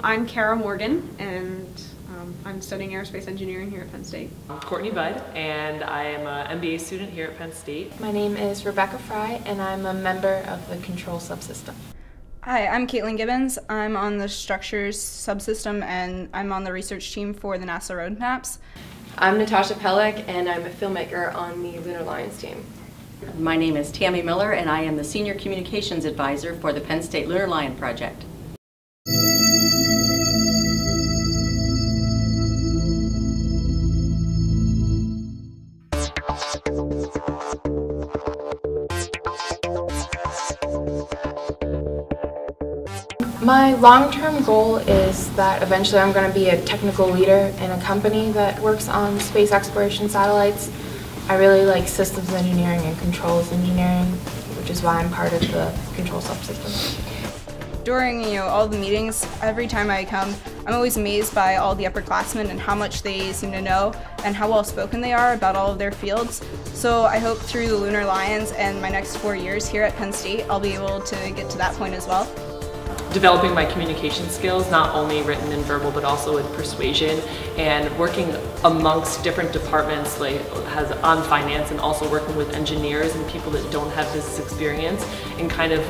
I'm Kara Morgan, and I'm studying aerospace engineering here at Penn State. I'm Courtney Budd, and I am an MBA student here at Penn State. My name is Rebecca Fry, and I'm a member of the control subsystem. Hi, I'm Caitlin Gibbons. I'm on the structures subsystem, and I'm on the research team for the NASA roadmaps. I'm Natasha Pellick, and I'm a filmmaker on the Lunar Lions team. My name is Tammy Miller, and I am the Senior Communications Advisor for the Penn State Lunar Lion Project. My long-term goal is that eventually I'm going to be a technical leader in a company that works on space exploration satellites. I really like systems engineering and controls engineering, which is why I'm part of the control subsystem. During all the meetings, every time I come, I'm always amazed by all the upperclassmen and how much they seem to know and how well spoken they are about all of their fields. So I hope through the Lunar Lions and my next 4 years here at Penn State, I'll be able to get to that point as well. Developing my communication skills, not only written and verbal, but also with persuasion, and working amongst different departments like on finance, and also working with engineers and people that don't have business experience, and kind of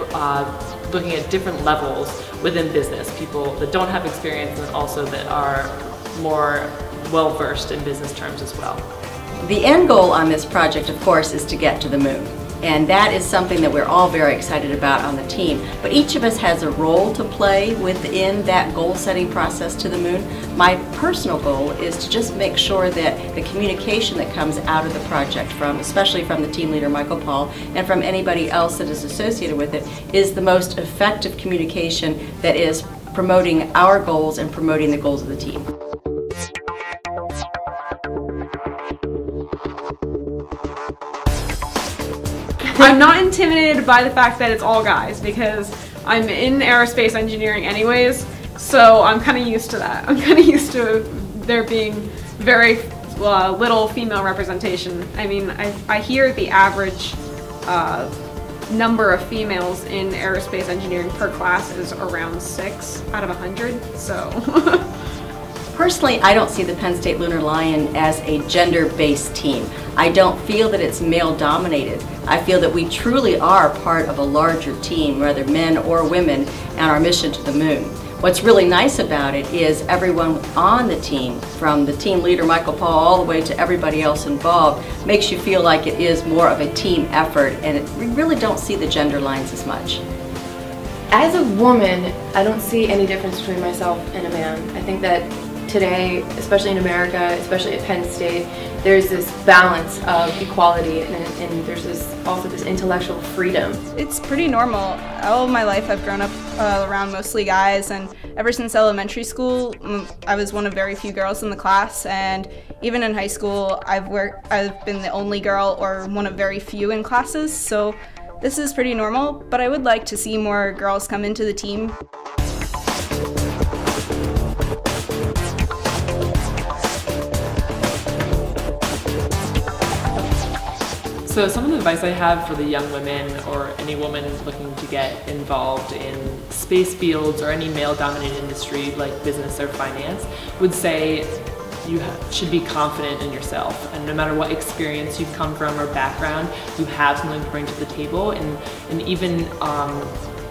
looking at different levels within business, people that don't have experience and also that are more well-versed in business terms as well. The end goal on this project, of course, is to get to the moon. And that is something that we're all very excited about on the team. But each of us has a role to play within that goal-setting process to the moon. My personal goal is to just make sure that the communication that comes out of the project, especially from the team leader, Michael Paul, and from anybody else that is associated with it, is the most effective communication that is promoting our goals and promoting the goals of the team. I'm not intimidated by the fact that it's all guys, because I'm in aerospace engineering anyways, so I'm kind of used to that. I'm kind of used to there being very little female representation. I mean, I hear the average number of females in aerospace engineering per class is around 6 out of 100, so. Personally, I don't see the Penn State Lunar Lion as a gender-based team. I don't feel that it's male-dominated. I feel that we truly are part of a larger team, whether men or women, and our mission to the moon. What's really nice about it is everyone on the team, from the team leader Michael Paul all the way to everybody else involved, makes you feel like it is more of a team effort, and we really don't see the gender lines as much. As a woman, I don't see any difference between myself and a man. I think that today, especially in America, especially at Penn State, there's this balance of equality and there's also this intellectual freedom. It's pretty normal. All of my life I've grown up around mostly guys, and ever since elementary school I was one of very few girls in the class, and even in high school I've been the only girl or one of very few in classes, so this is pretty normal, but I would like to see more girls come into the team. So some of the advice I have for the young women or any woman looking to get involved in space fields or any male-dominated industry like business or finance would say you should be confident in yourself, and no matter what experience you've come from or background, you have something to bring to the table, and even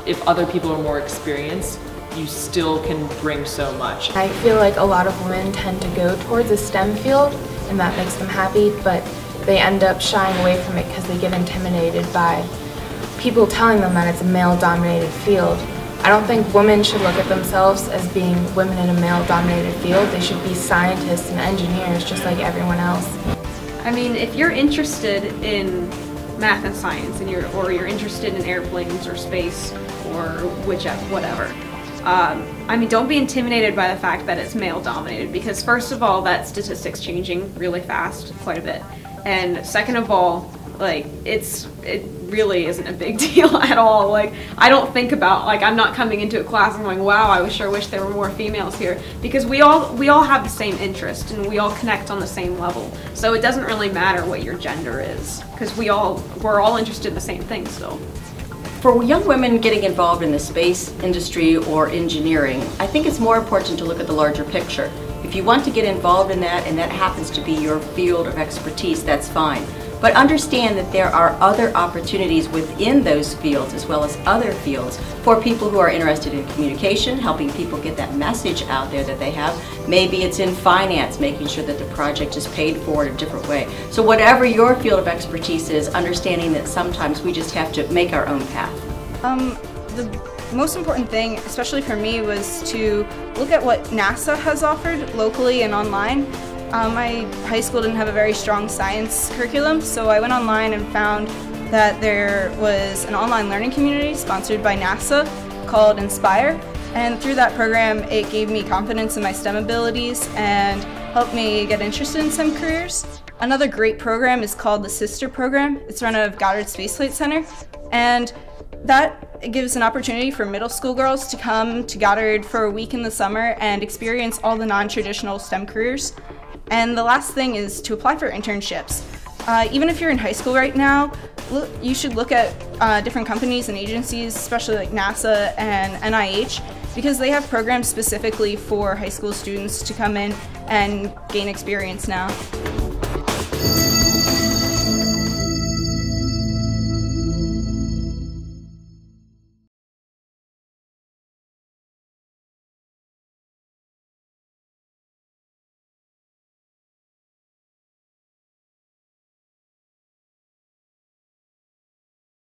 if other people are more experienced, you still can bring so much. I feel like a lot of women tend to go towards a STEM field, and that makes them happy, but they end up shying away from it because they get intimidated by people telling them that it's a male-dominated field. I don't think women should look at themselves as being women in a male-dominated field. They should be scientists and engineers just like everyone else. I mean, if you're interested in math and science, and or you're interested in airplanes or space or whatever, I mean, don't be intimidated by the fact that it's male-dominated, because first of all, that statistic's changing really fast, quite a bit. And second of all, like, it really isn't a big deal at all. Like, I don't think about, like, I'm not coming into a class and going, wow, I sure wish there were more females here, because we all have the same interest and we all connect on the same level. So it doesn't really matter what your gender is, because we're all interested in the same thing still. For young women getting involved in the space industry or engineering, I think it's more important to look at the larger picture. If you want to get involved in that and that happens to be your field of expertise, that's fine. But understand that there are other opportunities within those fields as well as other fields for people who are interested in communication, helping people get that message out there that they have. Maybe it's in finance, making sure that the project is paid for in a different way. So whatever your field of expertise is, understanding that sometimes we just have to make our own path. The most important thing, especially for me, was to look at what NASA has offered locally and online. My high school didn't have a very strong science curriculum, so I went online and found that there was an online learning community sponsored by NASA called Inspire, and through that program it gave me confidence in my STEM abilities and helped me get interested in STEM careers. Another great program is called the Sister Program. It's run out of Goddard Space Flight Center, and that gives an opportunity for middle school girls to come to Goddard for a week in the summer and experience all the non-traditional STEM careers. And the last thing is to apply for internships. Even if you're in high school right now, you should look at different companies and agencies, especially like NASA and NIH, because they have programs specifically for high school students to come in and gain experience now.